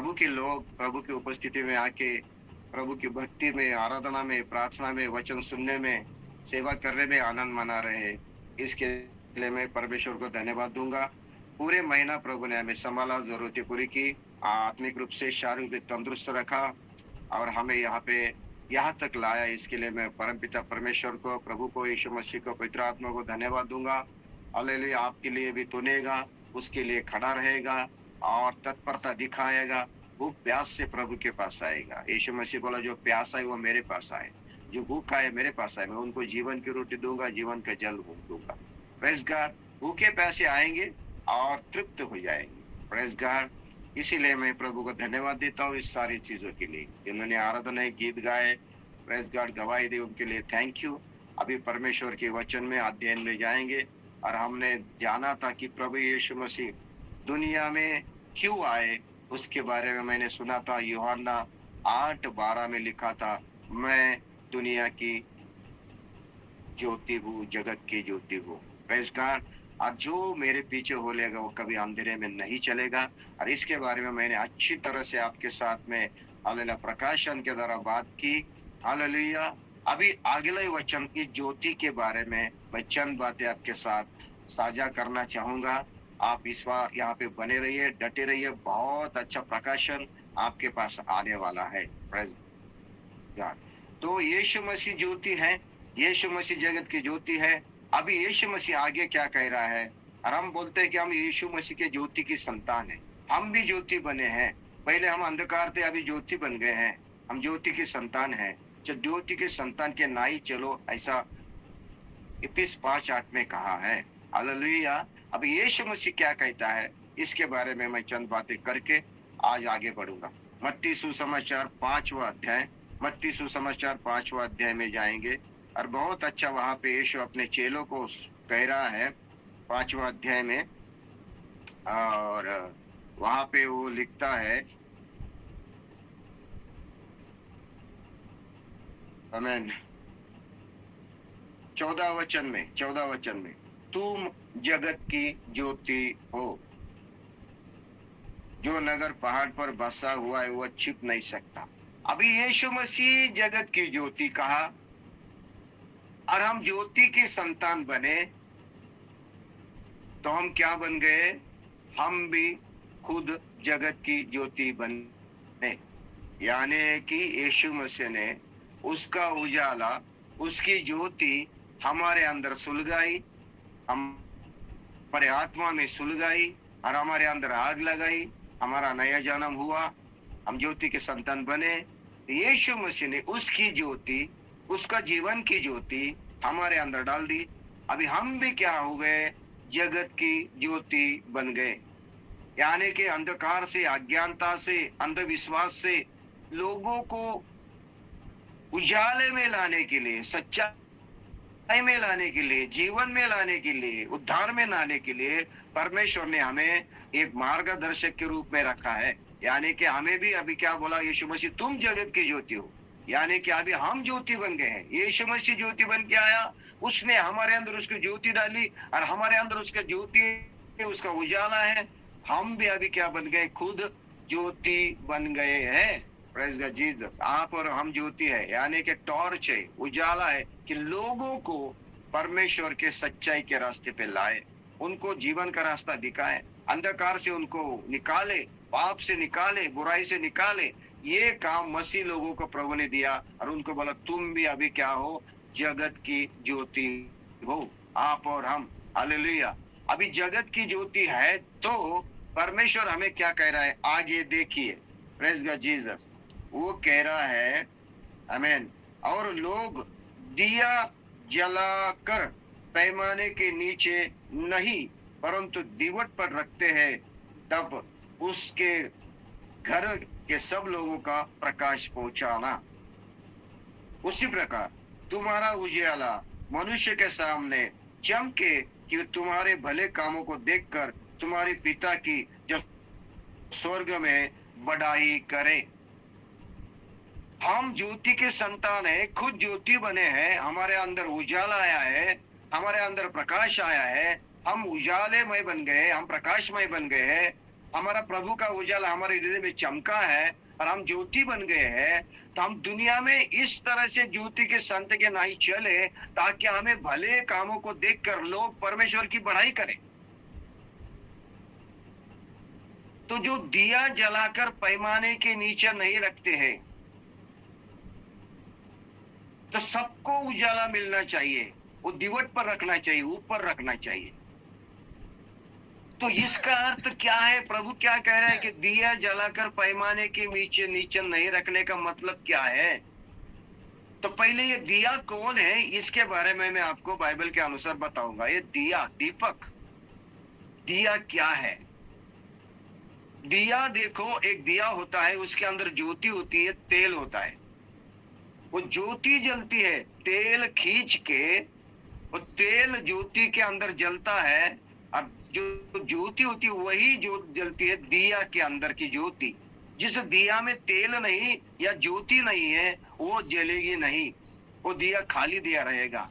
प्रभु के लोग प्रभु की उपस्थिति में आके प्रभु की भक्ति में, आराधना में, प्रार्थना में, वचन सुनने में, सेवा करने में आनंद मना रहे हैं। इसके लिए मैं परमेश्वर को धन्यवाद दूँगा। पूरे महीना प्रभु ने हमें सँभाला, ज़रूरतें पूरी की, आत्मिक रूप से, शारीरिक रूप से तंदुरुस्त रखा और हमें यहाँ तक लाया। इसके लिए मैं परमपिता परमेश्वर को, प्रभु को, यीशु मसीह को, पवित्र आत्मा को धन्यवाद दूँगा। हालेलुया! आपके लिए भी सुनेगा, उसके लिए खड़ा रहेगा और तत्परता दिखाएगा। भूख प्यास से प्रभु के पास आएगा। यीशु मसीह बोला, जो प्यासा है वो मेरे पास आए, जो भूखा है मेरे पास आए, मैं उनको जीवन की रोटी दूंगा, जीवन का जल दूंगा। Praise God. भूखे प्यासे आएंगे और तृप्त हो जाएंगे। Praise God. इसीलिए मैं प्रभु को धन्यवाद देता हूँ इस सारी चीजों के लिए। जिन्होंने आराधना, गीत गाए, प्रेज गॉड, गवाही दी, उनके लिए थैंक यू। अभी परमेश्वर के वचन में अध्ययन में जाएंगे और हमने जाना था कि प्रभु यीशु मसीह दुनिया में क्यों आए, उसके बारे में मैंने सुना था। यूहन्ना 8:12 में लिखा था, मैं दुनिया की ज्योति हूँ, जगत की ज्योति हूँ। Praise God. और जो मेरे पीछे हो लेगा वो कभी अंधेरे में नहीं चलेगा। और इसके बारे में मैंने अच्छी तरह से आपके साथ में हालेलुया प्रकाशन के द्वारा बात की। हालेलुया। अभी अगले वचन की ज्योति के बारे में मैं चंद बातें आपके साथ साझा करना चाहूंगा। आप इस बार यहाँ पे बने रहिए, डटे रहिए। बहुत अच्छा प्रकाशन आपके पास आने वाला है। Praise God. तो यीशु मसीह ज्योति है, यीशु मसीह जगत की ज्योति है। अभी यीशु मसीह आगे क्या कह रहा है, और हम बोलते हैं कि हम यीशु मसीह के ज्योति की संतान है। हम भी ज्योति बने हैं। पहले हम अंधकार थे, अभी ज्योति बन गए हैं। हम ज्योति की संतान हैं। जो ज्योति के संतान के नाई चलो, ऐसा इफिस 5:8 में कहा है। हालेलुया। अब यीशु मसीह क्या कहता है, इसके बारे में मैं चंद बातें करके आज आगे बढ़ूंगा। मत्ती सुसमाचार 5वां अध्याय, मत्ती सुसमाचार 5वां अध्याय में जाएंगे और बहुत अच्छा वहां पे यीशु अपने चेलों को कह रहा है 5वां अध्याय में। और वहां पे वो लिखता है, आमीन, 14 वचन में, तुम जगत की ज्योति हो। जो नगर पहाड़ पर बसा हुआ है वो छिप नहीं सकता। अभी यीशु मसीह जगत की ज्योति कहा और हम ज्योति की संतान बने, तो हम क्या बन गए, हम भी खुद जगत की ज्योति बने। यानी कि यीशु मसीह ने उसका उजाला, उसकी ज्योति हमारे अंदर सुलगाई, हमारे आत्मा में सुलगाई और हमारे अंदर आग लगाई। हमारा नया जन्म हुआ, हम ज्योति के संतान बने। यीशु मसीह ने उसकी ज्योति, उसका जीवन की ज्योति हमारे अंदर डाल दी। अभी हम भी क्या हो गए, जगत की ज्योति बन गए। यानी कि अंधकार से, अज्ञानता से, अंधविश्वास से लोगों को उजाले में लाने के लिए, सच्चाई में लाने के लिए, जीवन में लाने के लिए, उद्धार में लाने के लिए परमेश्वर ने हमें एक मार्गदर्शक के रूप में रखा है। यानी कि हमें भी अभी क्या बोला यीशु मसीह, तुम जगत की ज्योति हो। यानी कि अभी हम ज्योति बन गए हैं। यीशु मसीह ज्योति बन के आया, उसने हमारे अंदर उसकी ज्योति डाली और हमारे अंदर उसका ज्योति, उसका उजाला है। हम भी अभी क्या बन गए, खुद ज्योति बन गए हैं। Praise God Jesus. आप और हम ज्योति है, यानी कि टॉर्च है, उजाला है कि लोगों को परमेश्वर के सच्चाई के रास्ते पे लाए, उनको जीवन का रास्ता दिखाए, अंधकार से उनको निकाले, पाप से निकाले, बुराई से निकाले। ये काम मसीह लोगों को प्रभु ने दिया और उनको बोला, तुम भी अभी क्या हो, जगत की ज्योति हो, आप और हम। हालेलुया। अभी जगत की ज्योति है तो परमेश्वर हमें क्या कह रहा है, आगे देखिए। Praise God Jesus. वो कह रहा है, आमीन, और लोग दिया जलाकर पैमाने के नीचे नहीं परंतु दीवट पर रखते हैं, तब उसके घर के सब लोगों का प्रकाश पहुंचाना। उसी प्रकार तुम्हारा उजियाला मनुष्य के सामने चमके कि तुम्हारे भले कामों को देखकर तुम्हारे पिता की जो स्वर्ग में बड़ाई करे। हम ज्योति के संतान है, खुद ज्योति बने हैं, हमारे अंदर उजाला आया है, हमारे अंदर प्रकाश आया है, हम उजालेमय बन गए, हम प्रकाशमय बन गए हैं। हमारा प्रभु का उजाला हमारे हृदय में चमका है और हम ज्योति बन गए हैं, तो हम दुनिया में इस तरह से ज्योति के संत के नहीं चले ताकि हमें भले कामों को देखकर लोग परमेश्वर की बढ़ाई करें। तो जो दिया जलाकर पैमाने के नीचे नहीं रखते हैं, तो सबको उजाला मिलना चाहिए, वो दिवट पर रखना चाहिए, ऊपर रखना चाहिए। तो इसका अर्थ क्या है? प्रभु क्या कह रहा है कि दिया जलाकर पैमाने के नीचे नीचे नहीं रखने का मतलब क्या है? तो पहले ये दिया कौन है, इसके बारे में मैं आपको बाइबल के अनुसार बताऊंगा। ये दिया, दीपक, दिया क्या है? दिया देखो, एक दिया होता है, उसके अंदर ज्योति होती है, तेल होता है। वो ज्योति जलती है, तेल खींच के वो तेल ज्योति के अंदर जलता है, और जो ज्योति होती है वही जो जलती है दिया के अंदर की ज्योति। जिस दिया में तेल नहीं या ज्योति नहीं है वो जलेगी नहीं, वो दिया खाली दिया रहेगा।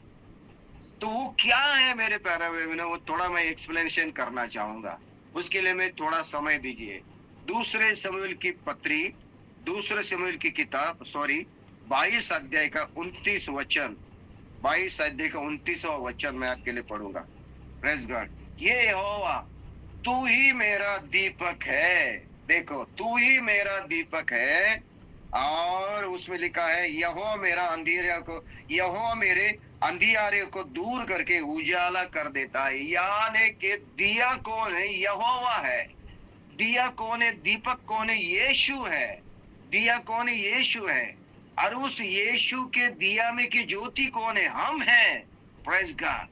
तो वो क्या है मेरे प्यारे भाइयों, वो थोड़ा मैं एक्सप्लेनेशन करना चाहूंगा, उसके लिए मैं थोड़ा समय दीजिए। दूसरे शमूएल की पत्री, दूसरे शमूएल की किताब 22 अध्याय का 29 वचन, 22 अध्याय का 29वां वचन मैं आपके लिए पढ़ूंगा। Praise God. ये यहोवा तू ही मेरा दीपक है, देखो तू ही मेरा दीपक है, और उसमें लिखा है यहोवा मेरा अंधेरे को, यहोवा मेरे अंधियारे को दूर करके उजाला कर देता है। यानी कि दिया कौन है? यहोवा है। दिया कौन है? दीपक कौन है? यीशु है। दिया कौन है? यीशु है। और उस यीशु के दिया में की ज्योति कौन है? हम हैं। Praise God.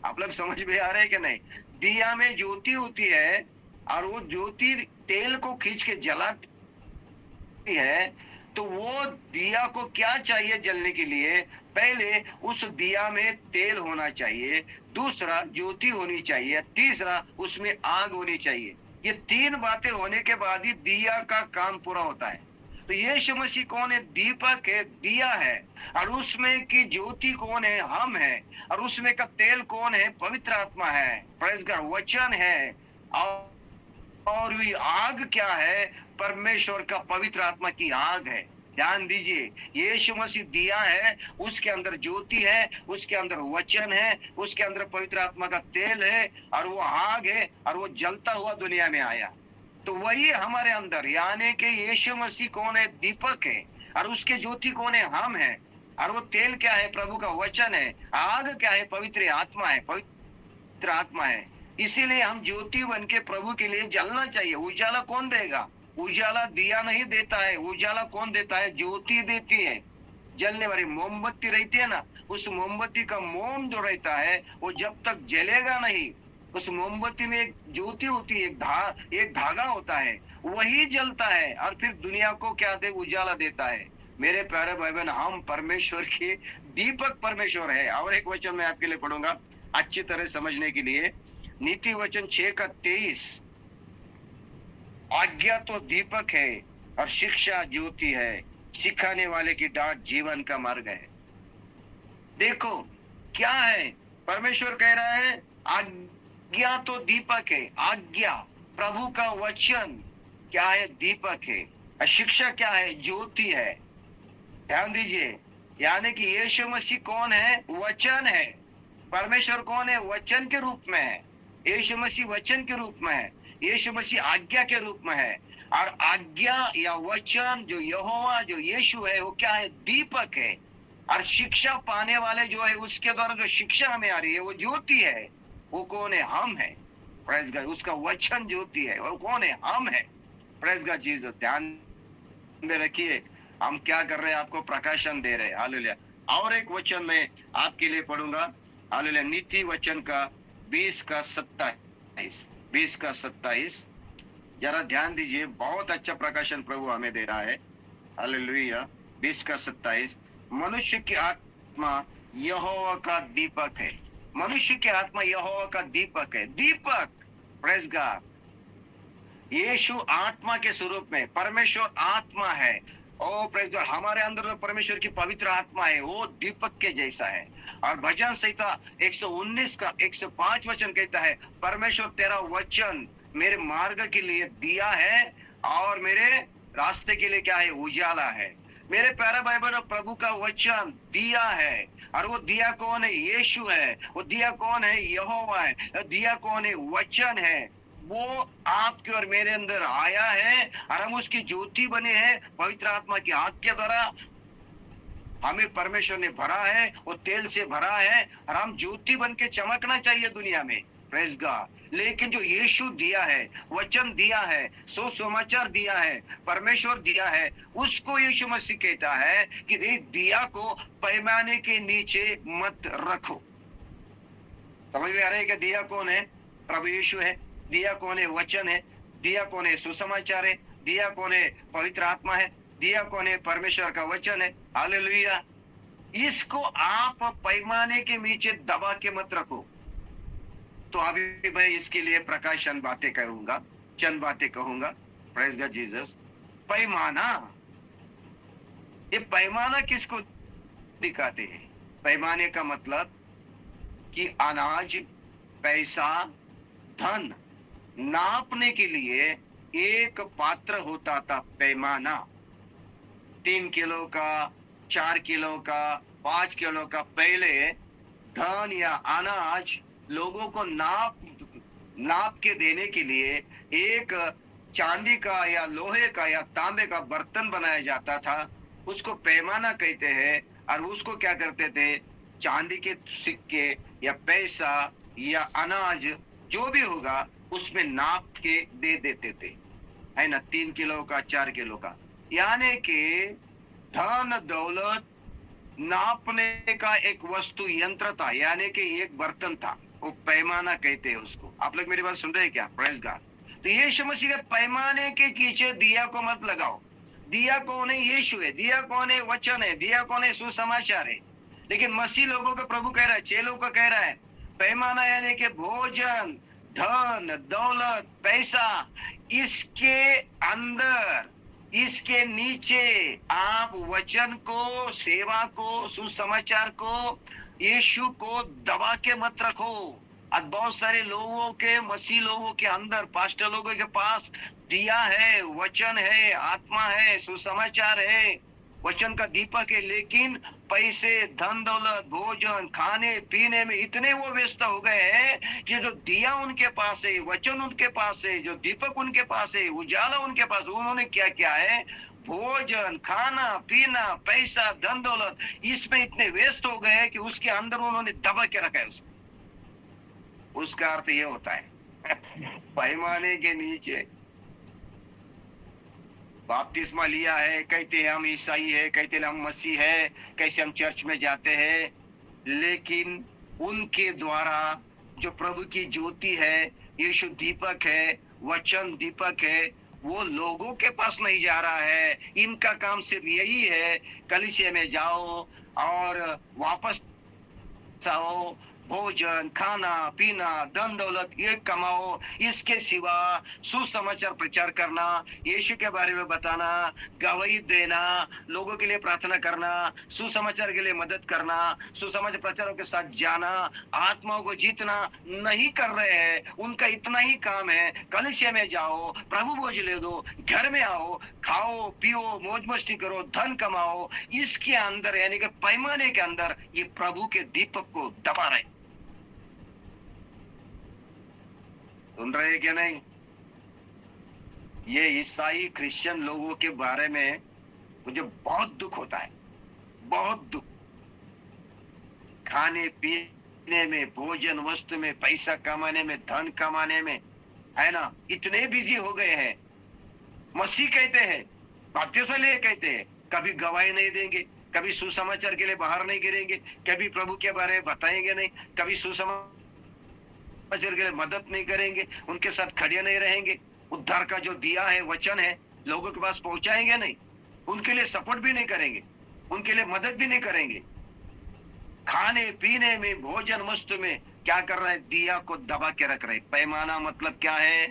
आप लोग समझ में आ रहे हैं कि नहीं? दिया में ज्योति होती है और वो ज्योति तेल को खींच के जलाती है। तो वो दिया को क्या चाहिए जलने के लिए? पहले उस दिया में तेल होना चाहिए, दूसरा ज्योति होनी चाहिए, तीसरा उसमें आग होनी चाहिए। ये तीन बातें होने के बाद ही दिया का काम पूरा होता है। तो यीशु मसीह कौन है? दीपक है, दिया है। और उसमें की ज्योति कौन है? हम है। और उसमें का तेल कौन है? पवित्र आत्मा है, प्रेज गॉड, वचन है। और ये आग क्या है? परमेश्वर का पवित्र आत्मा की आग है। ध्यान दीजिए, यीशु मसीह दिया है, उसके अंदर ज्योति है, उसके अंदर वचन है, उसके अंदर पवित्र आत्मा का तेल है, और वो आग है, और वो जलता हुआ दुनिया में आया। तो वही हमारे अंदर, यानी कि यीशु मसीह कौन है? दीपक है। और उसके ज्योति कौन है? हम है। और वो तेल क्या है? प्रभु का वचन है। आग क्या है? पवित्र आत्मा है, पवित्र आत्मा है। इसीलिए हम ज्योति बन के प्रभु के लिए जलना चाहिए। उजाला कौन देगा? उजाला दिया नहीं देता है, उजाला कौन देता है? ज्योति देती है। जलने वाली मोमबत्ती रहती है ना, उस मोमबत्ती का मोम जो रहता है वो जब तक जलेगा नहीं, उस मोमबत्ती में एक ज्योति होती है, एक धागा होता है, वही जलता है और फिर दुनिया को क्या दे? उजाला देता है। मेरे प्यारे भाई बहन, हम परमेश्वर के दीपक परमेश्वर है। और एक वचन मैं आपके लिए पढ़ूंगा अच्छी तरह समझने के लिए। नीति वचन 6 का 23, आज्ञा तो दीपक है और शिक्षा ज्योति है, सिखाने वाले की डांट जीवन का मार्ग है। देखो क्या है, परमेश्वर कह रहा है आज्ञा तो दीपक है। आज्ञा, प्रभु का वचन क्या है? दीपक है। और शिक्षा क्या है? ज्योति है। ध्यान दीजिए, यानी कि यीशु मसीह कौन है? वचन है। परमेश्वर कौन है? वचन के रूप में है। यीशु मसीह वचन के रूप में है, यीशु मसीह आज्ञा के रूप में है। और आज्ञा या वचन जो यहोवा, जो यीशु है, वो क्या है? दीपक है। और शिक्षा पाने वाले जो है, उसके द्वारा जो शिक्षा हमें आ रही है वो ज्योति है। वो कौन है? हम है। Praise God. उसका वचन ज्योति है। वो कौन है? हम है। Praise God Jesus. ध्यान में रखिए, हम क्या कर रहे हैं? आपको प्रकाशन दे रहे हैं। हालेलुया। और एक वचन मैं आपके लिए पढ़ूंगा। हालेलुया। नीति वचन का 20 का 27, 20 का 27, जरा ध्यान दीजिए, बहुत अच्छा प्रकाशन प्रभु हमें दे रहा है। हालेलुया। 20 का 27, मनुष्य की आत्मा यहोवा का दीपक है। मनुष्य की आत्मा यहोवा का दीपक है। दीपक, प्रेज गॉड। यीशु आत्मा के स्वरूप में, परमेश्वर आत्मा है। ओ प्रेज गॉड। हमारे अंदर तो परमेश्वर की पवित्र आत्मा है, वो दीपक के जैसा है। और भजन संहिता 119 का 105 वचन कहता है, परमेश्वर तेरा वचन मेरे मार्ग के लिए दिया है और मेरे रास्ते के लिए क्या है, उजाला है। मेरे प्यारे भाई बहनों, प्रभु का वचन दिया है, और वो दिया कौन है, यीशु है। वो दिया कौन है, यहोवा है। दिया कौन है, वचन है। वो आपके और मेरे अंदर आया है, और हम उसकी ज्योति बने हैं पवित्र आत्मा की आज्ञा द्वारा। हमें परमेश्वर ने भरा है, वो तेल से भरा है, और हम ज्योति बन के चमकना चाहिए दुनिया में। Praise God. लेकिन जो यीशु दिया है, वचन दिया है, सुसमाचार दिया है, परमेश्वर दिया है, उसको यीशु मसीह कहता है कि दिया को पैमाने के नीचे मत रखो। समझ में आ रहा है कि दिया कौन है, प्रभु यीशु है। दिया कौन है, वचन है। दिया कौन है, सुसमाचार है। दिया कौन है, पवित्र आत्मा है। दिया कौन है, परमेश्वर का वचन है। हालेलुया। इसको आप पैमाने के नीचे दबा के मत रखो। तो अभी मैं इसके लिए प्रकाश चंद बातें कहूंगा। Praise God Jesus. पैमाना, ये पैमाना किसको दिखाते हैं? पैमाने का मतलब कि अनाज, पैसा, धन नापने के लिए एक पात्र होता था, पैमाना। 3 किलो का, 4 किलो का, 5 किलो का। पहले धन या अनाज लोगों को नाप के देने के लिए एक चांदी का या लोहे का या तांबे का बर्तन बनाया जाता था, उसको पैमाना कहते हैं। और उसको क्या करते थे, चांदी के सिक्के या पैसा या अनाज जो भी होगा उसमें नाप के दे देते थे, है ना। 3 किलो का, 4 किलो का। यानी कि धन दौलत नापने का एक वस्तु यंत्र था, यानी कि एक बर्तन था। वो पैमाना कहते हैं उसको। आप लोग मेरी बात सुन रहे हैं क्या? Praise God. तो यीशु मसीह के पैमाने के नीचे दिया को मत लगाओ। दिया कौन है, यीशु है। दिया कौन है, वचन है। दिया कौन है, सुसमाचार है। लेकिन मसीह लोगों का प्रभु कह रहा है, चेलों को कह रहा है, पैमाना यानी कि भोजन, धन दौलत, पैसा, इसके अंदर, इसके नीचे आप वचन को, सेवा को, सुसमाचार को, यीशु को दबा के मत रखो। और बहुत सारे लोगों के, मसीह लोगों के अंदर, पास्टर लोगों के पास दिया है, वचन है, आत्मा है, सुसमाचार है, वचन का दीपक है, लेकिन पैसे, धन दौलत, भोजन, खाने पीने में इतने वो व्यस्त हो गए हैं कि जो दिया उनके पास है, वचन उनके पास है, जो दीपक उनके पास है, उजाला उनके पास, उन्होंने क्या किया है, भोजन, खाना पीना, पैसा, धन दौलत, इसमें इतने व्यस्त हो गए हैं कि उसके अंदर उन्होंने दबा के रखा है उसको। उसका अर्थ ये होता है पैमाने के नीचे बपतिस्मा लिया है, कहते हैं हम ईसाई है, कहते हैं हम मसीह है, कैसे हम चर्च में जाते हैं, लेकिन उनके द्वारा जो प्रभु की ज्योति है, यीशु दीपक है, वचन दीपक है, वो लोगों के पास नहीं जा रहा है। इनका काम सिर्फ यही है, कलीसिया में जाओ और वापस आओ, भोजन, खाना पीना, धन दौलत ये कमाओ, इसके सिवा सुसमाचार प्रचार करना, यीशु के बारे में बताना, गवाही देना, लोगों के लिए प्रार्थना करना, सुसमाचार के लिए मदद करना, सुसमाचार प्रचारों के साथ जाना, आत्माओं को जीतना नहीं कर रहे हैं। उनका इतना ही काम है, कलीसिया में जाओ, प्रभु भोज ले दो, घर में आओ, खाओ पियो, मौज मस्ती करो, धन कमाओ। इसके अंदर यानी कि पैमाने के अंदर ये प्रभु के दीपक को दबा रहे। सुन रहे क्या नहीं? ये ईसाई क्रिश्चियन लोगों के बारे में मुझे बहुत दुख होता है, बहुत दुख। खाने पीने में, भोजन वस्तु में, पैसा कमाने में, धन कमाने में, है ना, इतने बिजी हो गए हैं। मसीह कहते हैं, बपतिस्मा लिए कहते हैं, कभी गवाही नहीं देंगे, कभी सुसमाचार के लिए बाहर नहीं गिरेंगे, कभी प्रभु के बारे में बताएंगे नहीं, कभी सुसमाचार के लिए मदद नहीं करेंगे, उनके साथ खड़े नहीं रहेंगे, उद्धार का जो दिया है, वचन है, लोगों के पास पहुंचाएंगे नहीं, उनके लिए सपोर्ट भी नहीं करेंगे, उनके लिए मदद भी नहीं करेंगे। खाने पीने में, भोजन वस्तु में क्या कर रहे हैं, दिया को दबा के रख रहे। पैमाना मतलब क्या है,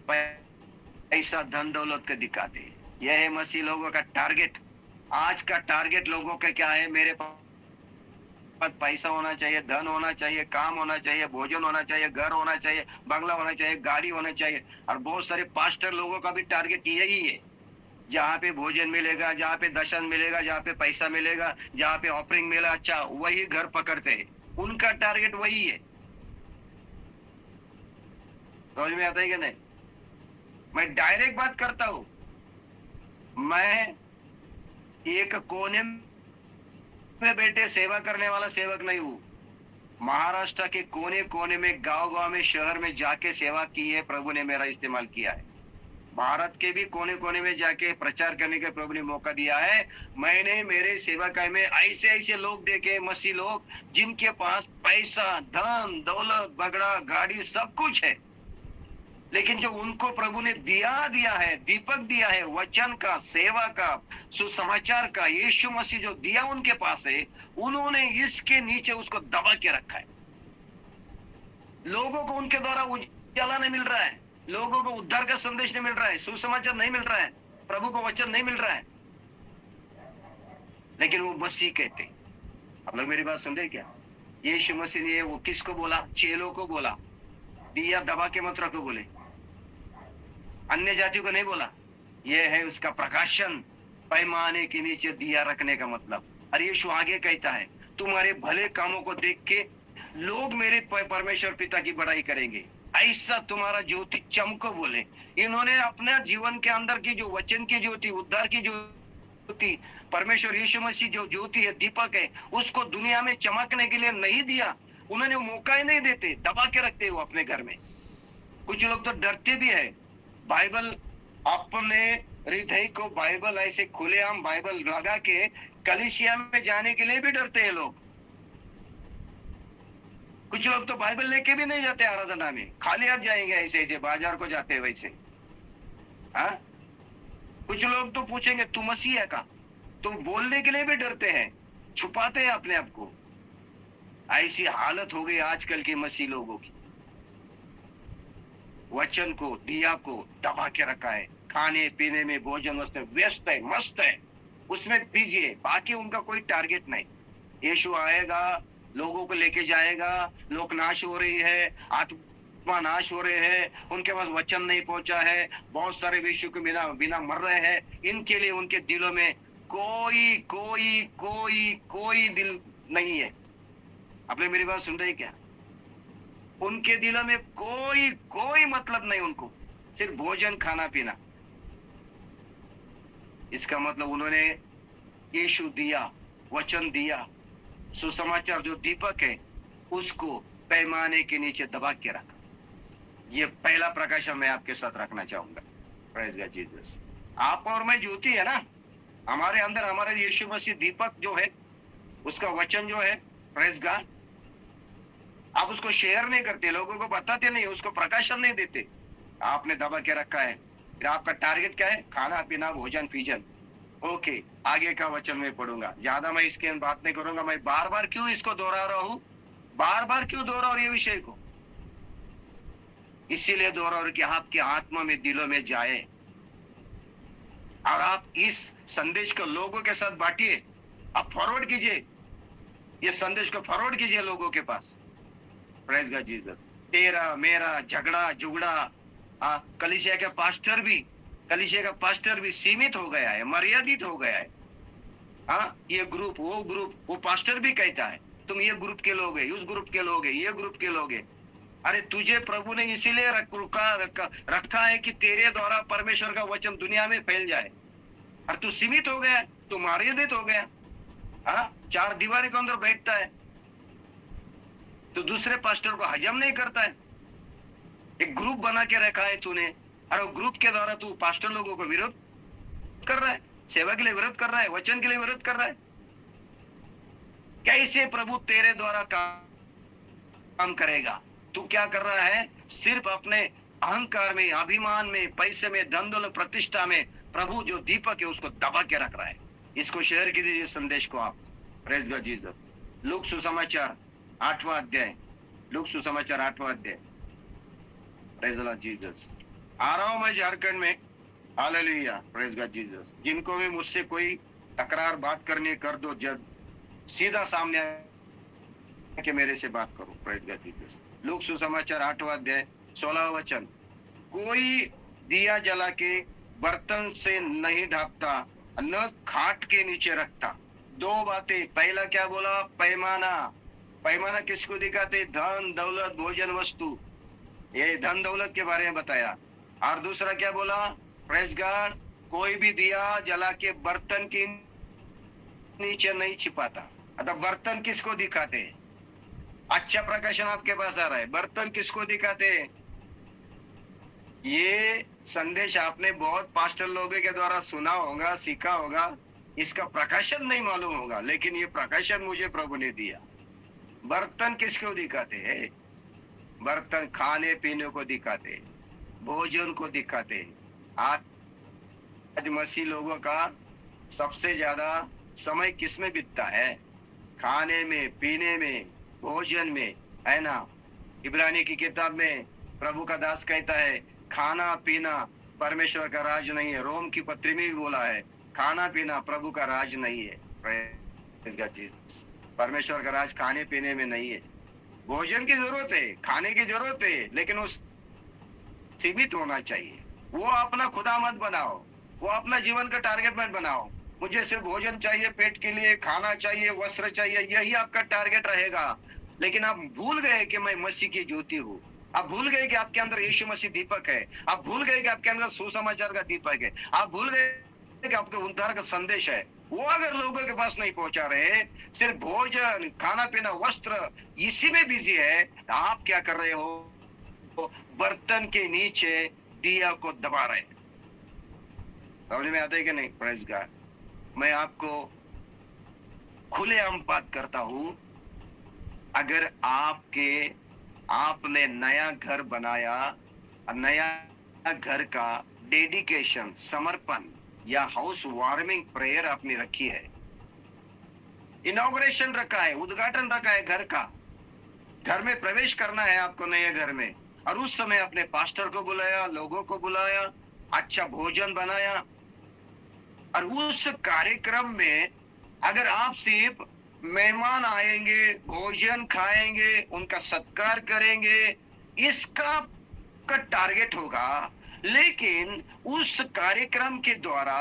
पैसा धन दौलत के दिखाते हैं। यह है मसीह लोगों का टारगेट। आज का टारगेट लोगों का क्या है, मेरे पैसा होना चाहिए, धन होना चाहिए, काम होना चाहिए, भोजन होना चाहिए, घर होना चाहिए, बंगला होना चाहिए, गाड़ी होना चाहिए। और बहुत सारे पास्टर लोगों का भी टारगेट यही है। जहाँ पे भोजन मिलेगा, जहाँ पे दर्शन मिलेगा, जहाँ पे पैसा मिलेगा, जहाँ पे ऑफरिंग मिला, अच्छा वही घर पकड़ते हैं। उनका टारगेट वही है। समझ में आता है कि नहीं? मैं डायरेक्ट बात करता हूं। मैं एक कोने में बैठे सेवा करने वाला सेवक नहीं हूं। महाराष्ट्र के कोने कोने में, गांव गांव में, शहर में जाके सेवा की है। प्रभु ने मेरा इस्तेमाल किया है। भारत के भी कोने कोने में जाके प्रचार करने का प्रभु ने मौका दिया है। मैंने मेरे सेवाकाई में ऐसे ऐसे लोग देखे, मसीह लोग, जिनके पास पैसा, धन दौलत, बगड़ा, गाड़ी सब कुछ है, लेकिन जो उनको प्रभु ने दिया है, दीपक दिया है, वचन का, सेवा का, सुसमाचार का, यीशु मसीह जो दिया उनके पास है, उन्होंने इसके नीचे उसको दबा के रखा है। लोगों को उनके द्वारा उजाला नहीं मिल रहा है, लोगों को उद्धार का संदेश नहीं मिल रहा है, सुसमाचार नहीं मिल रहा है, प्रभु को वचन नहीं मिल रहा है, लेकिन वो मसीह कहते। आप लोग मेरी बात समझे क्या? यीशु मसीह ने वो किसको बोला? चेलों को बोला, दिया दबा के मत रखो बोले, अन्य जातियों को नहीं बोला। यह है उसका प्रकाशन, पैमाने के नीचे दिया रखने का मतलब। और यीशु आगे कहता है, तुम्हारे भले कामों को देख के लोग मेरे परमेश्वर पिता की बड़ाई करेंगे, ऐसा तुम्हारा ज्योति चमको बोले। इन्होंने अपने जीवन के अंदर की जो वचन की ज्योति, उद्धार की ज्योति, परमेश्वर यीशु मसीह जो ज्योति है, दीपक है, उसको दुनिया में चमकने के लिए नहीं दिया। उन्होंने मौका ही नहीं देते, दबा के रखते वो अपने घर में। कुछ लोग तो डरते भी है। बाइबल, अपने हृदय को बाइबल ऐसे खुलेआम बाइबल लगा के कलीसिया में जाने के लिए भी डरते हैं लोग। कुछ लोग तो बाइबल लेके भी नहीं जाते आराधना में, खाली हाथ जाएंगे, ऐसे ऐसे बाजार को जाते हैं वैसे। हाँ, कुछ लोग तो पूछेंगे तू मसीह है का, तो बोलने के लिए भी डरते हैं, छुपाते हैं अपने आप को। ऐसी हालत हो गई आजकल के मसीह लोगों की। वचन को, दिया को दबा के रखा है, खाने पीने में, भोजन वस्त्र व्यस्त है, मस्त है, उसमें बिजी है, बाकी उनका कोई टारगेट नहीं। यीशु आएगा, लोगों को लेके जाएगा, लोग नाश हो रही है, आत्मा नाश हो रहे हैं, उनके पास वचन नहीं पहुंचा है, बहुत सारे विश्व के बिना बिना मर रहे हैं। इनके लिए उनके दिलों में कोई कोई कोई कोई दिल नहीं है। आपने मेरी बात सुन रहे क्या? उनके दिलों में कोई कोई मतलब नहीं, उनको सिर्फ भोजन, खाना पीना। इसका मतलब उन्होंने यीशु दिया, वचन दिया, सुसमाचार जो दीपक है, उसको पैमाने के नीचे दबा के रखा। ये पहला प्रकाशन मैं आपके साथ रखना चाहूंगा। Praise God Jesus. आप और मैं ज्योति है ना, हमारे अंदर हमारे यीशु मसीह दीपक जो है, उसका वचन जो है, प्रेज गॉड, आप उसको शेयर नहीं करते, लोगों को बताते नहीं, उसको प्रकाशन नहीं देते, आपने दबा के रखा है। फिर आपका टारगेट क्या है? खाना पीना, भोजन पीजन। ओके, आगे का वचन में पढ़ूंगा, ज्यादा मैं इसके बात नहीं करूंगा। मैं बार बार क्यों इसको दोहरा रहा हूं, बार बार क्यों दोहरा रहा हूं ये विषय को? इसीलिए दोहरा रहा हूं कि आपकी आत्मा में, दिलों में जाए, और आप इस संदेश को लोगों के साथ बांटिए, आप फॉरवर्ड कीजिए, ये संदेश को फॉरवर्ड कीजिए लोगों के पास। Praise God Jesus. तेरा मेरा झगड़ा जुगड़ा, कलीसिया का पास्टर भी सीमित हो गया है, मर्यादित हो गया है। ये ग्रुप, वो पास्टर भी कहता है तुम ये ग्रुप के लोग है, उस ग्रुप के लोग है, ये ग्रुप के लोग है। अरे तुझे प्रभु ने इसीलिए रखा है कि तेरे द्वारा परमेश्वर का वचन दुनिया में फैल जाए, और तू सीमित हो गया, तू मर्यादित हो गया। चार दीवारी के अंदर बैठता है, तो दूसरे पास्टर को हजम नहीं करता है। एक ग्रुप बना के रखा है तूने, और वो ग्रुप के द्वारा तू पास्टर लोगों को विरोध कर रहा है, सेवा के लिए विरोध कर रहा है, वचन के लिए विरोध कर रहा है। कैसे प्रभु तेरे द्वारा काम करेगा? तू क्या कर रहा है? सिर्फ अपने अहंकार में, अभिमान में, पैसे में, धन दौलत, प्रतिष्ठा में प्रभु जो दीपक है उसको दबा के रख रहा है। इसको शेयर कीजिए संदेश को आप। Praise God Jesus. लूक सुसमाचार 8वां अध्याय, लूक सुसमाचार 8वां अध्याय। Praise God Jesus. आ रहा हूं मैं झारखंड में, हालेलुया, प्रेज गॉड जीसस। जिनको भी मुझसे कोई तकरार बात करनी कर दो, जब सीधा सामने कि मेरे से बात करो। Praise God Jesus. लूक सुसमाचार 8वां अध्याय 16वां वचन, कोई दिया जला के बर्तन से नहीं ढांपता, न खाट के नीचे रखता। दो बातें, पहला क्या बोला? पैमाना। पैमाना किसको दिखाते? धन दौलत भोजन वस्तु, ये धन दौलत के बारे में बताया। और दूसरा क्या बोला? प्रेज गॉड, कोई भी दिया जला के बर्तन के नीचे नहीं छिपाता। अतः बर्तन किसको दिखाते? अच्छा प्रकाशन आपके पास आ रहा है, बर्तन किसको दिखाते? ये संदेश आपने बहुत पास्टर लोगों के द्वारा सुना होगा, सीखा होगा, इसका प्रकाशन नहीं मालूम होगा, लेकिन ये प्रकाशन मुझे प्रभु ने दिया। बर्तन किसको दिखाते हैं? बर्तन खाने पीने को दिखाते, भोजन को दिखाते। आज मसीह लोगों का सबसे ज्यादा समय किसमें बीतता है? खाने में, पीने में, भोजन में, है ना। इब्रानी की किताब में प्रभु का दास कहता है, खाना पीना परमेश्वर का राज नहीं है। रोम की पत्री में भी बोला है, खाना पीना प्रभु का राज नहीं है। परमेश्वर का राज खाने पीने में नहीं है। भोजन की जरूरत है, खाने की जरूरत है, लेकिन वो सीमित होना चाहिए। वो अपना खुदा मत बनाओ, वो अपना जीवन का टारगेट मत बनाओ। मुझे सिर्फ भोजन चाहिए, पेट के लिए खाना चाहिए, वस्त्र चाहिए, यही आपका टारगेट रहेगा। लेकिन आप भूल गए कि मैं मसीह की ज्योति हूँ। आप भूल गए कि आपके अंदर यीशु मसीह दीपक है। आप भूल गए कि आपके अंदर सुसमाचार का दीपक है। आप भूल गए कि आपके उद्धार का संदेश है। वो अगर लोगों के पास नहीं पहुंचा रहे, सिर्फ भोजन, खाना पीना, वस्त्र, इसी में बिजी है, तो आप क्या कर रहे हो? बर्तन के नीचे दिया को दबा रहे। समझ में आता है कि नहीं? Praise God. मैं आपको खुलेआम बात करता हूं, अगर आपने नया घर बनाया, नया घर का डेडिकेशन, समर्पण या हाउस वार्मिंग प्रेयर आपने रखी है, इनॉग्रेशन रखा है, उद्घाटन रखा है घर का, घर में प्रवेश करना है आपको नए घर में, और उस समय अपने पास्टर को बुलाया, लोगों को बुलाया, अच्छा भोजन बनाया, और उस कार्यक्रम में अगर आप सिर्फ मेहमान आएंगे, भोजन खाएंगे, उनका सत्कार करेंगे, इसका का टारगेट होगा, लेकिन उस कार्यक्रम के द्वारा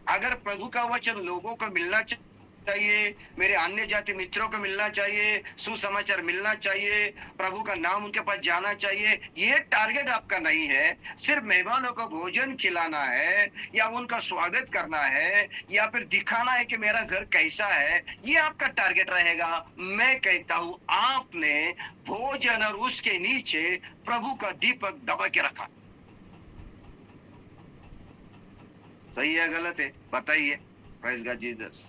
अगर प्रभु का वचन लोगों को मिलना चाहिए, मेरे अन्य जाति मित्रों को मिलना चाहिए, सुसमाचार मिलना चाहिए, प्रभु का नाम उनके पास जाना चाहिए, ये टारगेट आपका नहीं है। सिर्फ मेहमानों को भोजन खिलाना है, या उनका स्वागत करना है, या फिर दिखाना है कि मेरा घर कैसा है, ये आपका टारगेट रहेगा। मैं कहता हूं, आपने भोजन और उसके नीचे प्रभु का दीपक दबा के रखा। सही है गलत है? बताइए। Praise God Jesus.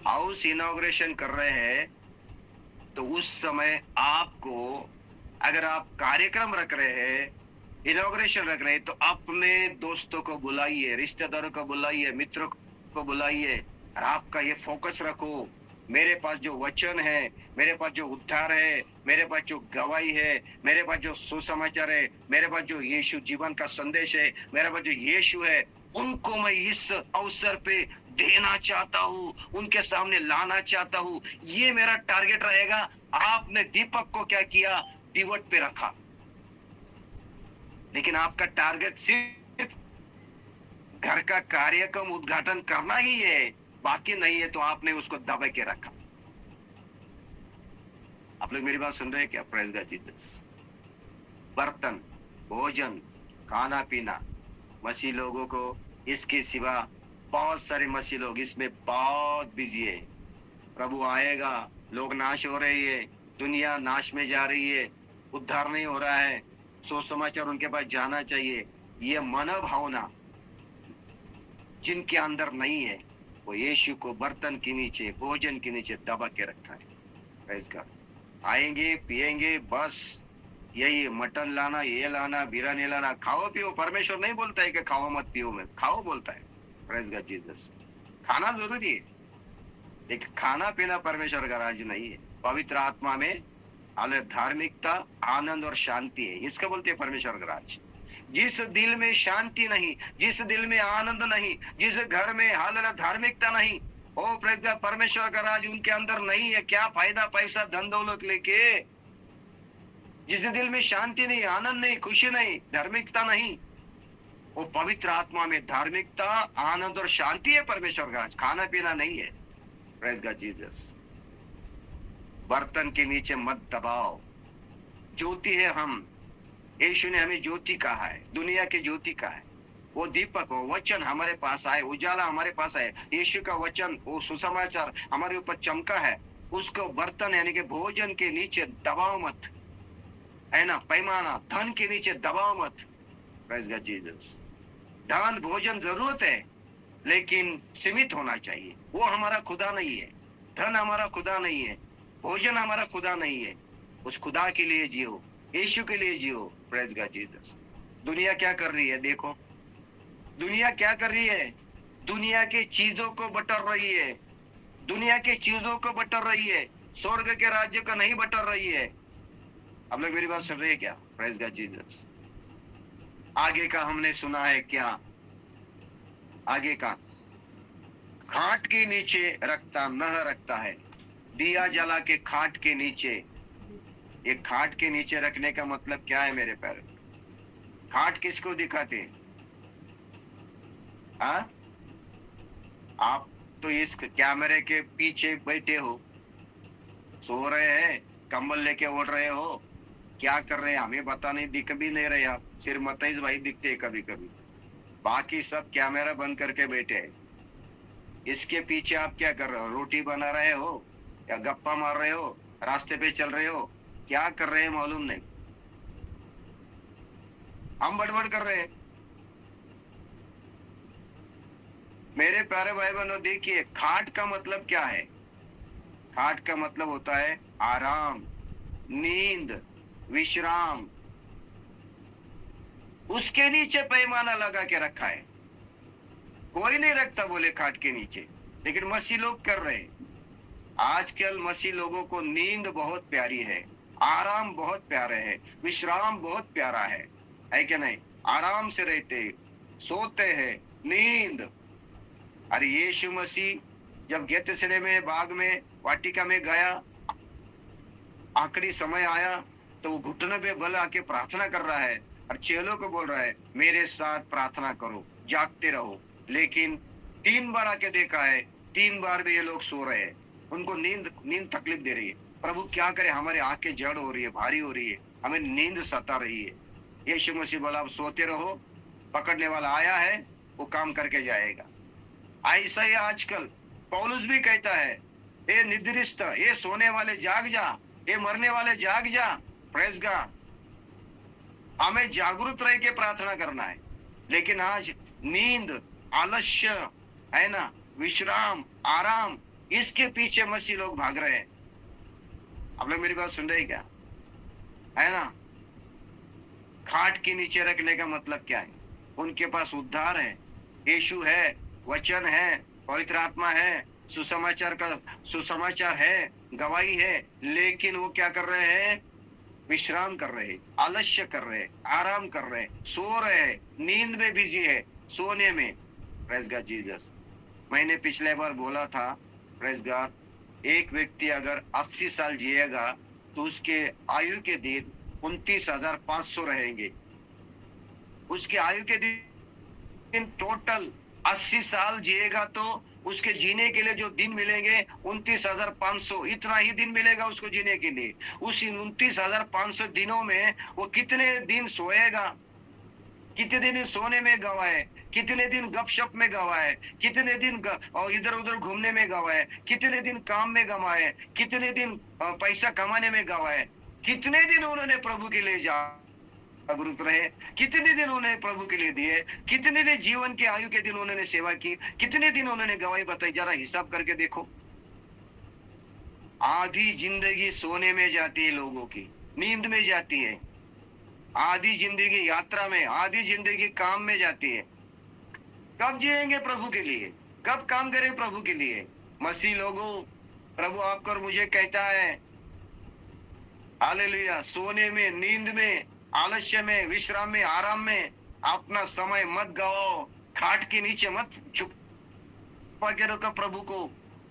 House inauguration कर रहे हैं, तो उस समय आपको, अगर आप कार्यक्रम रख रहे हैं, इनॉग्रेशन रख रहे हैं, तो अपने दोस्तों को बुलाइए, रिश्तेदारों को बुलाइए, मित्रों को बुलाइए, और आपका ये फोकस रखो, मेरे पास जो वचन है, मेरे पास जो उद्धार है, मेरे पास जो गवाही है, मेरे पास जो सुसमाचार है, मेरे पास जो यीशु जीवन का संदेश है, मेरे पास जो यीशु है, उनको मैं इस अवसर पे देना चाहता हूँ, उनके सामने लाना चाहता हूँ। ये मेरा टारगेट रहेगा। आपने दीपक को क्या किया? डिवोट पे रखा। लेकिन आपका टारगेट सिर्फ घर का कार्यक्रम उद्घाटन करना ही है, बाकी नहीं है, तो आपने उसको दबा के रखा। आप लोग मेरी बात सुन रहे हैं क्या? Praise God Jesus. बर्तन, भोजन, खाना पीना, मसीह लोगों को इसके सिवा बहुत सारे मसीह लोग इसमें बहुत बिजी है। प्रभु आएगा, लोग नाश हो रही है, दुनिया नाश में जा रही है, उद्धार नहीं हो रहा है, सुसमाचार उनके पास जाना चाहिए। ये मनोभावना जिनके अंदर नहीं है, वो यीशु को बर्तन के नीचे, भोजन के नीचे दबा के रखा है। Praise God. आएंगे, पिएंगे, बस यही मटन लाना, ये लाना, बिरयानी लाना, खाओ पियो। परमेश्वर नहीं बोलता है कि खाओ मत पियो, में खाओ बोलता है। Praise God Jesus. खाना जरूरी है, लेकिन खाना पीना परमेश्वर का राज नहीं है। पवित्र आत्मा में धार्मिकता, आनंद और शांति है, इसका बोलते हैं परमेश्वर का राज। जिस दिल में शांति नहीं, जिस दिल में आनंद नहीं, जिस घर में हाल धार्मिकता नहीं, ओ प्रज्ञा, परमेश्वर का राज उनके अंदर नहीं है। क्या फायदा पैसा धन दौलत लेके, जिस दिल में शांति नहीं, आनंद नहीं, खुशी नहीं, धार्मिकता नहीं। वो पवित्र आत्मा में धार्मिकता, आनंद और शांति है परमेश्वर का राज, खाना पीना नहीं है। Praise God Jesus. बर्तन के नीचे मत दबाओ। ज्योति है हम, यीशु ने हमें ज्योति कहा है, दुनिया की ज्योति कहा है। वो दीपक हो, वचन हमारे पास आए, उजाला हमारे पास आए, यीशु का वचन, वो सुसमाचार हमारे ऊपर चमका है। उसको बर्तन यानी कि भोजन के नीचे दबाओ मत, है ना, पैमाना धन के नीचे दबाओ मत। Praise God Jesus. धन भोजन जरूरत है, लेकिन सीमित होना चाहिए। वो हमारा खुदा नहीं है, धन हमारा खुदा नहीं है, भोजन हमारा खुदा नहीं है। उस खुदा के लिए जियो, यीशु के लिए जियो। Praise God Jesus. दुनिया क्या कर रही है? देखो दुनिया क्या कर रही है। दुनिया के चीजों को बटर रही है, दुनिया के चीजों को बटर रही है, स्वर्ग के राज्य को नहीं बटर रही है। आप लोग मेरी बात सुन रहे हैं क्या? Praise God Jesus. आगे का हमने सुना है क्या? आगे का, खाट के नीचे रखता न रखता है, दिया जला के खाट के नीचे। ये खाट के नीचे रखने का मतलब क्या है मेरे पैर? खाट किसको दिखाते हैं? हाँ, आप तो इस कैमरे के पीछे बैठे हो, सो रहे हैं, कंबल लेके ओढ़ रहे हो, क्या कर रहे हैं हमें पता नहीं, दिख भी नहीं रहे आप। सिर्फ मतईस भाई दिखते हैं कभी कभी, बाकी सब कैमरा बंद करके बैठे हैं। इसके पीछे आप क्या कर रहे हो? रोटी बना रहे हो या गप्पा मार रहे हो, रास्ते पे चल रहे हो, क्या कर रहे हैं मालूम नहीं। हम बड़बड़ कर रहे हैं। मेरे प्यारे भाई बहनों, देखिए खाट का मतलब क्या है? खाट का मतलब होता है आराम, नींद, विश्राम। उसके नीचे पैमाना लगा के रखा है। कोई नहीं रखता बोले खाट के नीचे, लेकिन मसीह लोग कर रहे हैं। आजकल मसीह लोगों को नींद बहुत प्यारी है, आराम बहुत प्यारे है, विश्राम बहुत प्यारा है कि नहीं? आराम से रहते, सोते हैं, नींद। अरे यीशु मसीह जब गेतसेमनी में, बाग में, वाटिका में गया, आखिरी समय आया तो वो घुटने पे बल आके प्रार्थना कर रहा है और चेलों को बोल रहा है मेरे साथ प्रार्थना करो, जागते रहो। लेकिन 3 बार आके देखा है, 3 बार भी ये लोग सो रहे हैं, उनको नींद तकलीफ दे रही है। प्रभु क्या करे, हमारे आंखें जड़ हो रही है, भारी हो रही है, हमें नींद सता रही है। यीशु मसीह बोला आप सोते रहो, पकड़ने वाला आया है, वो काम करके जाएगा। ऐसा ही आजकल पौलुस भी कहता है, ये निद्रिस्त, ये सोने वाले जाग जा, ये मरने वाले जाग जा। Praise God. हमें जागरूक रह के प्रार्थना करना है। लेकिन आज नींद, आलस्य, है ना, विश्राम, आराम, इसके पीछे मसीह लोग भाग रहे हैं। आप लोग मेरी बात सुन रहे हैं क्या? है ना? खाट के नीचे रखने का मतलब क्या है? उनके पास उद्धार है, यीशु है, वचन है, पवित्र आत्मा है, सुसमाचार है, गवाही है, लेकिन वो क्या कर रहे हैं? विश्राम कर रहे हैं, आलस्य कर रहे हैं, आराम कर रहे हैं, सो रहे हैं, नींद में बिजी है, सोने में। Praise God Jesus. मैंने पिछले बार बोला था, प्रेज गॉड, एक व्यक्ति अगर 80 साल जिएगा तो उसके आयु के दिन 29,500 रहेंगे। उसके आयु के दिन टोटल 80 साल जिएगा तो उसके जीने के लिए जो दिन मिलेंगे 29,500, इतना ही दिन मिलेगा उसको जीने के लिए। उस 29,500 दिनों में वो कितने दिन सोएगा, कितने दिन सोने में गवाए, कितने दिन गपशप में गवाए, कितने दिन और इधर उधर घूमने में गवाए, कितने दिन काम में गवाए, कितने दिन पैसा कमाने में गवाए, कितने दिन उन्होंने प्रभु के लिए जागरूक रहे, कितने दिन उन्होंने प्रभु के लिए दिए, कितने दिन जीवन के आयु के दिन उन्होंने सेवा की, कितने दिन उन्होंने गवाही बताई। जरा हिसाब करके देखो। आधी जिंदगी सोने में जाती है, लोगों की नींद में जाती है, आधी जिंदगी यात्रा में, आधी जिंदगी काम में जाती है। कब जिएंगे प्रभु के लिए? कब काम करें प्रभु के लिए? मसीह लोगों, प्रभु आपको और मुझे कहता है, हालेलुया, सोने में, नींद में, आलस्य में, विश्राम में, आराम में अपना समय मत गवाओ। खाट के नीचे मत छुपा के रखो प्रभु को,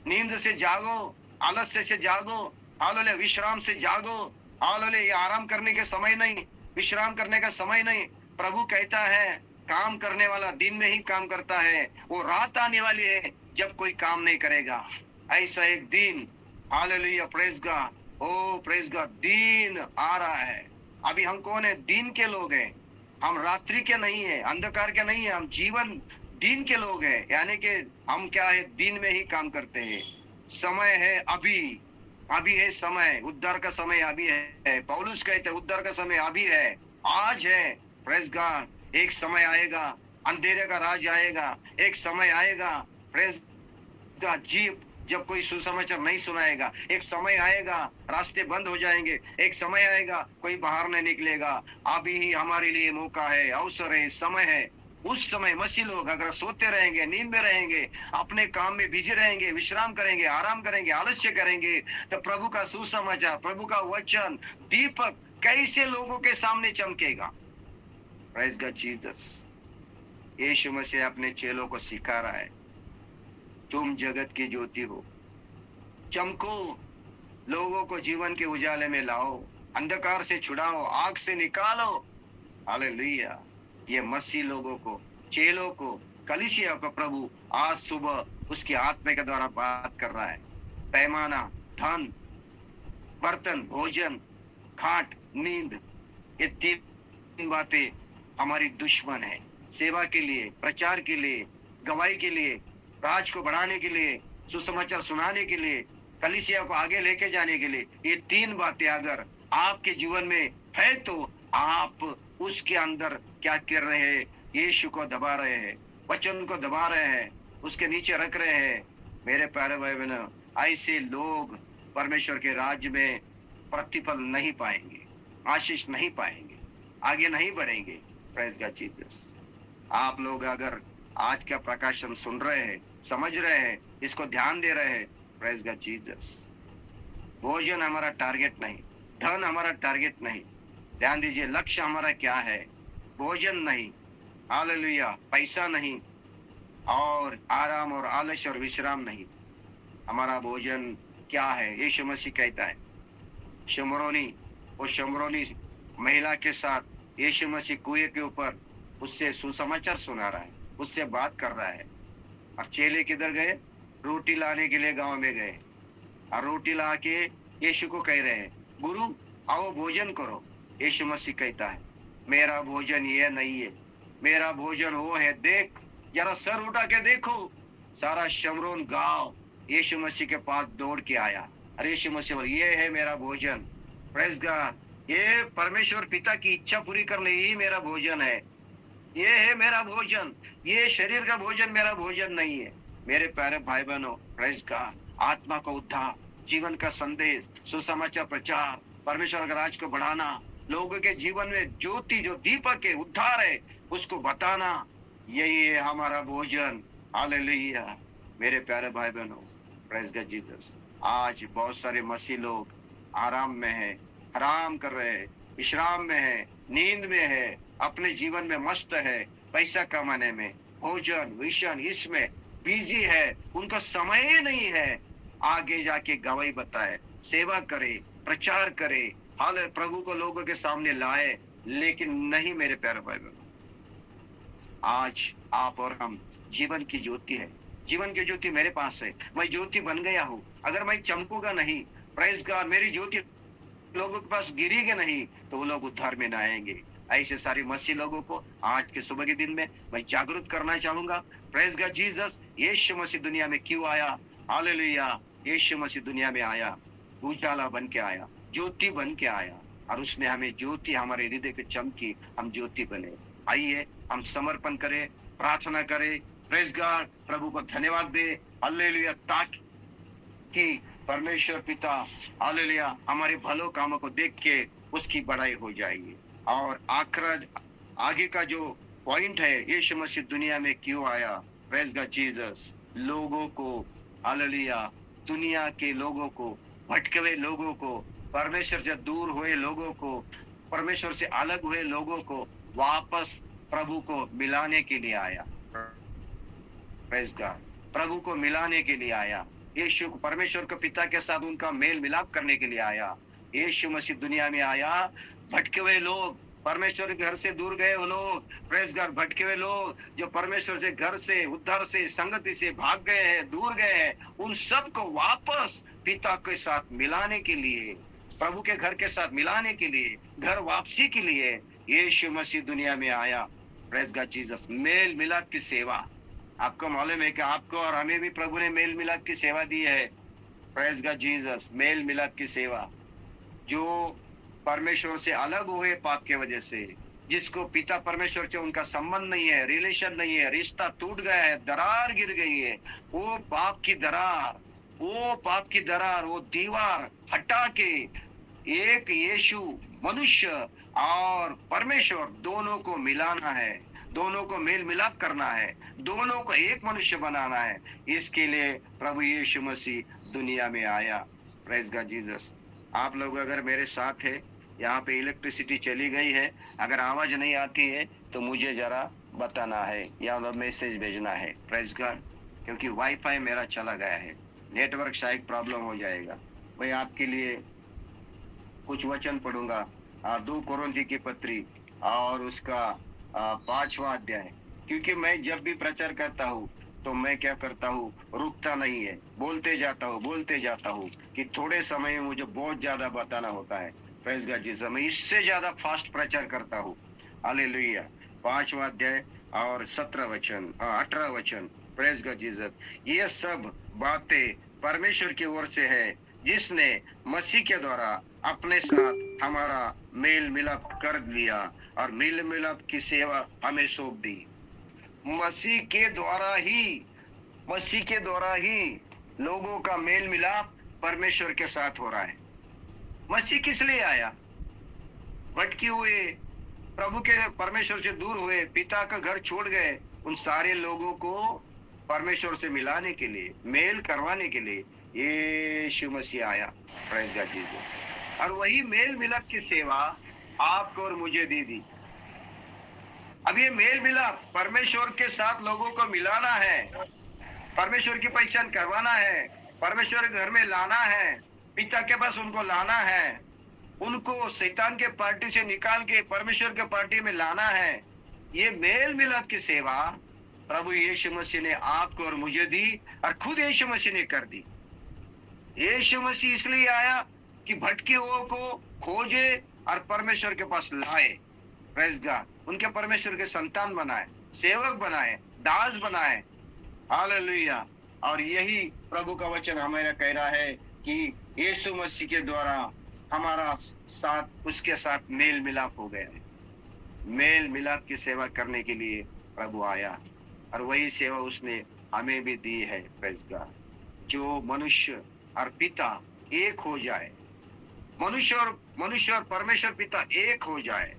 नींद से जागो, आलस्य से जागो, हालेलुया, विश्राम से जागो, हालेलुया। ये आराम करने के समय नहीं, विश्राम करने का समय नहीं। प्रभु कहता है काम करने वाला दिन में ही काम करता है, वो रात आने वाली है जब कोई काम नहीं करेगा। ऐसा एक दिन, हालेलुया, प्रेज गॉड, ओ प्रेज गॉड, दिन आ रहा है। अभी हम कौन है? दिन के लोग हैं। हम रात्रि के नहीं है, अंधकार के नहीं है, हम जीवन दिन के लोग हैं। यानी कि हम क्या है? दिन में ही काम करते हैं। समय है अभी, अभी है समय, उद्धार का समय अभी है। पौलुस कहते हैं उद्धार का समय अभी है, आज है। प्रेज गॉड, एक समय आएगा, अंधेरे का राज आएगा, एक समय आएगा, प्रेज गॉड, जीव जब कोई सुसमाचार नहीं सुनाएगा। एक समय आएगा रास्ते बंद हो जाएंगे, एक समय आएगा कोई बाहर नहीं निकलेगा। अभी ही हमारे लिए मौका है, अवसर है, समय है। उस समय मसीह लोग अगर सोते रहेंगे, नींद में रहेंगे, अपने काम में बिजी रहेंगे, विश्राम करेंगे, आराम करेंगे, आलस्य करेंगे, तो प्रभु का सुसमाचार, प्रभु का वचन दीपक कैसे लोगों के सामने चमकेगा। Praise God Jesus. यीशु मसीह अपने चेलों को सिखा रहा है, तुम जगत की ज्योति हो, चमको, लोगों को जीवन के उजाले में लाओ, अंधकार से छुड़ाओ, आग से निकालो। हालेलुया। ये मसीह लोगों को, चेलों को, कलीसिया को प्रभु आज सुबह उसकी आत्मा के द्वारा बात कर रहा है। पैमाना, धन, बर्तन, भोजन, खाट, नींद, ये तीन बातें हमारी दुश्मन है। सेवा के लिए, प्रचार के लिए, गवाही के लिए, राज को बढ़ाने के लिए, सुसमाचार सुनाने के लिए, कलीसिया को आगे लेके जाने के लिए, ये तीन बातें अगर आपके जीवन में है तो आप उसके अंदर क्या कर रहे हैं? यीशु को दबा रहे हैं, वचन को दबा रहे हैं, उसके नीचे रख रहे हैं। मेरे प्यारे भाई बहनों, ऐसे लोग परमेश्वर के राज्य में प्रतिफल नहीं पाएंगे, आशीष नहीं पाएंगे, आगे नहीं बढ़ेंगे। Praise God Jesus. आप लोग अगर आज का प्रकाशन सुन रहे हैं, समझ रहे हैं, इसको ध्यान दे रहे हैं, प्रेज गॉड जीसस। भोजन हमारा टारगेट नहीं, धन हमारा टारगेट नहीं। ध्यान दीजिए, लक्ष्य हमारा क्या है? भोजन नहीं, हालेलुया, पैसा नहीं, और आराम और आलस्य और विश्राम नहीं। हमारा भोजन क्या है? यीशु मसीह कहता है, शमरोनी, वो शमरोनी महिला के साथ यीशु मसीह कुएं के ऊपर उससे सुसमाचार सुना रहा है, उससे बात कर रहा है। और चेले किधर गए? रोटी लाने के लिए गांव में गए, और रोटी ला के यीशु को कह रहे हैं, गुरु आओ भोजन करो। यीशु मसीह कहता है, मेरा भोजन ये नहीं है, मेरा भोजन वो है। देख, जरा सर उठा के देखो। सारा शमरोन गांव यीशु मसीह के पास दौड़ के आया। अरे यीशु मसीह बोले, ये है मेरा भोजन। Praise God. ये परमेश्वर पिता की इच्छा पूरी करने ही मेरा भोजन है। ये है मेरा भोजन, ये शरीर का भोजन मेरा भोजन नहीं है। मेरे प्यारे भाई बहनों, प्रेज गॉड, आत्मा को उद्धार, जीवन का संदेश, सुसमाचार प्रचार, परमेश्वर का राज को बढ़ाना, लोगों के जीवन में ज्योति जो दीपक है, उद्धार है, उसको बताना, यही है हमारा भोजन। हालेलुया। मेरे प्यारे भाई बहनों, प्रेज गॉड जीसस। आज बहुत सारे मसीह लोग आराम में है, आराम कर रहे हैं, विश्राम में है, नींद में है, अपने जीवन में मस्त है, पैसा कमाने में, भोजन विषण इसमें बिजी है, उनका समय ही नहीं है आगे जाके गवाही बताए, सेवा करे, प्रचार करे, हाल प्रभु को लोगों के सामने लाए। लेकिन नहीं मेरे प्यारे भाई बहनों, आज आप और हम जीवन की ज्योति है। जीवन की ज्योति मेरे पास है, मैं ज्योति बन गया हूँ। अगर मैं चमकूंगा नहीं, प्रेज गॉड, मेरी ज्योति लोगों के पास गिरेगी नहीं, तो वो लोग उद्धार में न आएंगे। ऐसे सारे मसीह लोगों को आज के सुबह के दिन में मैं जागरूक करना चाहूंगा। Praise God Jesus. यीशु मसीह दुनिया में क्यों आया? हालेलुया। यीशु मसीह दुनिया में आया, उजाला बन के आया, ज्योति बन के आया, और उसने हमें ज्योति, हमारे हृदय को चमकी, हम ज्योति बने। आइए हम समर्पण करें, प्रार्थना करें, प्रेज गॉड, प्रभु को धन्यवाद दे। हालेलुया। ताकि परमेश्वर पिता, हालेलुया, हमारे भलो कामों को देख के उसकी बड़ाई हो जाएगी। और आगे का जो पॉइंट है, यीशु मसीह दुनिया में क्यों आया? Praise God Jesus. लोगों को, हालेलुया, दुनिया के लोगों को, भटके हुए लोगों को, परमेश्वर से दूर हुए लोगों को, परमेश्वर से अलग हुए लोगों को वापस प्रभु को मिलाने के लिए आया। Praise God. प्रभु को मिलाने के लिए आया। यीशु परमेश्वर के पिता के साथ उनका मेल मिलाप करने के लिए आया। यीशु मसीह दुनिया में आया। भटके हुए लोग, परमेश्वर के घर से दूर गए वो लोग, प्रेस घर, भटके हुए लोग जो परमेश्वर से, घर से, उद्धार से, संगति से भाग गए हैं, दूर गए हैं, उन सबको वापस पिता के साथ मिलाने के लिए, प्रभु के घर के साथ मिलाने के लिए, घर वापसी के लिए यीशु मसीह दुनिया में आया। Press God Jesus. मेल मिलाप की सेवा, आपको मालूम है कि आपको और हमें भी प्रभु ने मेल मिलाप की सेवा दी है। Press God Jesus. मेल मिलाप की सेवा, जो परमेश्वर से अलग हुए पाप के वजह से, जिसको पिता परमेश्वर से उनका संबंध नहीं है, रिलेशन नहीं है, रिश्ता टूट गया है, दरार गिर गई है, वो पाप की दरार, वो दीवार हटा के एक यीशु मनुष्य और परमेश्वर दोनों को मिलाना है, दोनों को मेल मिलाप करना है, दोनों को एक मनुष्य बनाना है। इसके लिए प्रभु यीशु मसीह दुनिया में आया। Praise God Jesus. आप लोग अगर मेरे साथ है, यहाँ पे इलेक्ट्रिसिटी चली गई है, अगर आवाज नहीं आती है तो मुझे जरा बताना है या मैसेज भेजना है। Praise God. क्योंकि वाईफाई मेरा चला गया है, नेटवर्क शायद प्रॉब्लम हो जाएगा। मैं आपके लिए कुछ वचन पढ़ूंगा, 2 कोरिन्थी की पत्री और उसका 5वां अध्याय। क्योंकि मैं जब भी प्रचार करता हूँ तो मैं क्या करता हूँ, रुकता नहीं है, बोलते जाता हूँ कि थोड़े समय में मुझे बहुत ज्यादा बताना होता है। Praise God Jesus. मैं इससे ज्यादा फास्ट प्रचार करता हूँ। हालेलुया। 5वां अध्याय और 18 वचन। Praise God Jesus. ये सब बातें परमेश्वर की ओर से है, जिसने मसीह के द्वारा अपने साथ हमारा मेल मिलाप कर लिया और मेल मिलाप की सेवा हमें सौंप दी। मसीह के द्वारा ही लोगों का मेल मिलाप परमेश्वर के साथ हो रहा है। मसीह किस लिए आया? भटके हुए, प्रभु के, परमेश्वर से दूर हुए, पिता का घर छोड़ गए उन सारे लोगों को परमेश्वर से मिलाने के लिए, मेल करवाने के लिए यीशु मसीह आया। Praise God Jesus. और वही मेल मिलाप की सेवा आपको और मुझे दे दी। अब ये मेल मिलाप परमेश्वर के साथ लोगों को मिलाना है, परमेश्वर की पहचान करवाना है, परमेश्वर के घर में लाना है, पिता के पास उनको लाना है, उनको शैतान के पार्टी से निकाल के परमेश्वर के पार्टी में लाना है। ये मेल मिलाप की सेवा प्रभु यीशु मसीह ने आपको और मुझे दी और खुद यीशु मसीह ने कर दी। यीशु मसीह इसलिए आया कि भटके हुओं को खोजे और परमेश्वर के पास लाए। Praise God. उनके परमेश्वर के संतान बनाए, सेवक बनाए, दास बनाए। हालेलुया। और यही प्रभु का वचन हमें कह रहा है कि यीशु मसीह के द्वारा हमारा साथ, उसके साथ मेल मिलाप हो गया है। मेल मिलाप की सेवा करने के लिए प्रभु आया और वही सेवा उसने हमें भी दी है। Praise God. जो मनुष्य और पिता एक हो जाए, मनुष्य और परमेश्वर पिता एक हो जाए,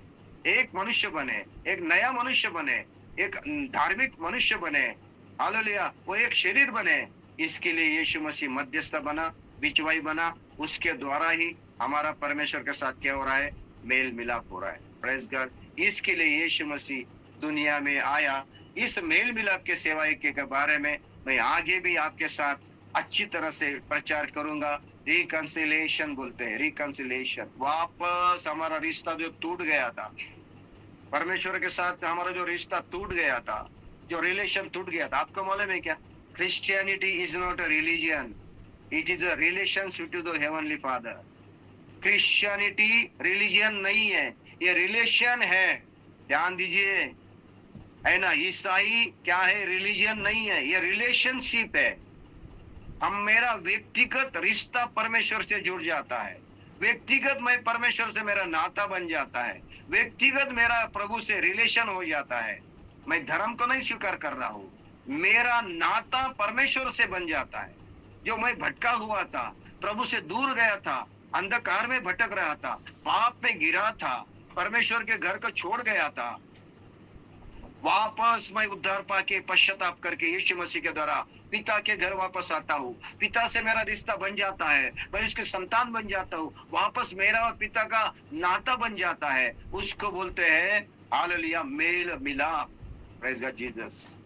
एक मनुष्य बने, एक नया मनुष्य बने, एक धार्मिक मनुष्य बने। हालेलुया। वो एक शरीर बने। इसके लिए यीशु मसीह मध्यस्थ बना, बिचवाई बना। उसके द्वारा ही हमारा परमेश्वर के साथ क्या हो रहा है, मेल मिलाप हो रहा है। Praise God. इसके लिए यीशु मसीह दुनिया में आया। इस मेल मिलाप के सेवा के बारे में मैं आगे भी आपके साथ अच्छी तरह से प्रचार करूंगा। रिकंसिलिएशन बोलते हैं, रिकंसिलिएशन। वापस हमारा रिश्ता जो टूट गया था, परमेश्वर के साथ हमारा जो रिश्ता टूट गया था, जो रिलेशन टूट गया था। आपको मालूम है क्या? Christianity is not a religion, it is a relationship to the heavenly father. Christianity religion नहीं है, ये रिलेशन है। ध्यान दीजिए, है ना। ईसाई क्या है? रिलीजन नहीं है, ये रिलेशनशिप है। हम, मेरा व्यक्तिगत रिश्ता परमेश्वर से जुड़ जाता है, व्यक्तिगत मैं परमेश्वर से, मेरा नाता बन जाता है, व्यक्तिगत मेरा प्रभु से रिलेशन हो जाता है। मैं धर्म को नहीं स्वीकार कर रहा हूँ, मेरा नाता परमेश्वर से बन जाता है। जो मैं भटका हुआ था, प्रभु से दूर गया था, अंधकार में भटक रहा था, पाप में गिरा था, परमेश्वर के घर को छोड़ गया था, वापस मैं उद्धार पाके पश्चाताप करके यीशु मसीह के द्वारा पिता के घर वापस आता हूँ। पिता से मेरा रिश्ता बन जाता है, मैं उसके संतान बन जाता हूँ, वापस मेरा और पिता का नाता बन जाता है। उसको बोलते हैं हालेलुया, मेल मिलाप। Praise God Jesus.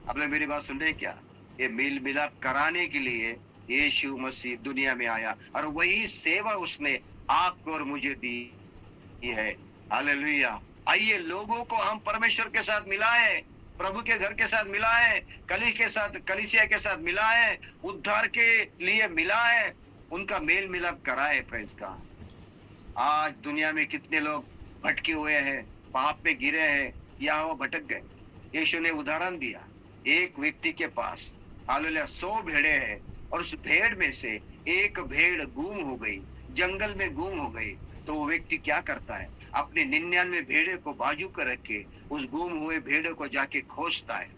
आपने मेरी बात सुन रहे क्या? ये मेल मिलाप कराने के लिए यीशु मसीह दुनिया में आया और वही सेवा उसने आपको और मुझे दी है। हालेलुया। आइए लोगों को हम परमेश्वर के साथ मिलाएं, प्रभु के घर के साथ मिलाएं, कलीसिया के साथ मिलाएं, उद्धार के लिए मिलाएं, उनका मेल मिलाप कराएं। Praise God. आज दुनिया में कितने लोग भटके हुए हैं, पाप में गिरे हैं या वो भटक गए। यीशु ने उदाहरण दिया, एक व्यक्ति के पास हालेलुया 100 भेड़े हैं और उस भेड़ में से एक भेड़ गुम हो गई, जंगल में गुम हो गई। तो वो व्यक्ति क्या करता है, अपने 99 भेड़े को बाजू कर रख के उस गुम हुए भेड़े को जाके खोजता है।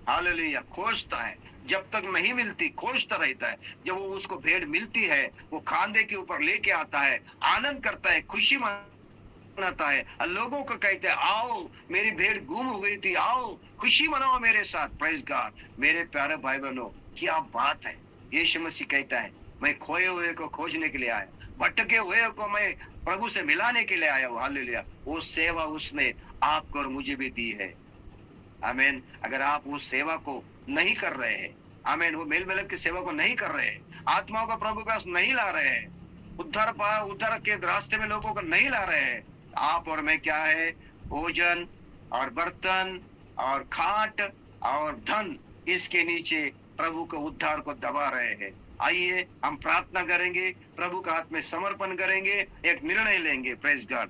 हालेलुया, खोजता है, जब तक नहीं मिलती खोजता रहता है। जब वो उसको भेड़ मिलती है, वो खांधे के ऊपर लेके आता है, आनंद करता है, खुशी मनाता है, और लोगों को कहते हैं आओ मेरी भेड़ गुम हो गई थी, आओ खुशी मनाओ मेरे साथ। Praise God. मेरे प्यारे भाई बहनों, क्या बात है। यीशु मसीह कहता है मैं खोए हुए को खोजने के लिए आया, भटके हुए को मैं प्रभु से मिलाने के लिए आया हूँ। हालेलुया। वो सेवा उसने आपको और मुझे भी दी है। आमीन। अगर आप उस सेवा को नहीं कर रहे हैं, आमीन, वो मेल मिलाप की सेवा को नहीं कर रहे हैं, आत्माओं को प्रभु का नहीं ला रहे हैं, उद्धार के रास्ते में लोगों को नहीं ला रहे हैं, आप और मैं क्या है, भोजन और बर्तन और खाट और धन, इसके नीचे प्रभु को उद्धार को दबा रहे हैं। आइए हम प्रार्थना करेंगे, प्रभु का हाथ में समर्पण करेंगे, एक निर्णय लेंगे। Praise God.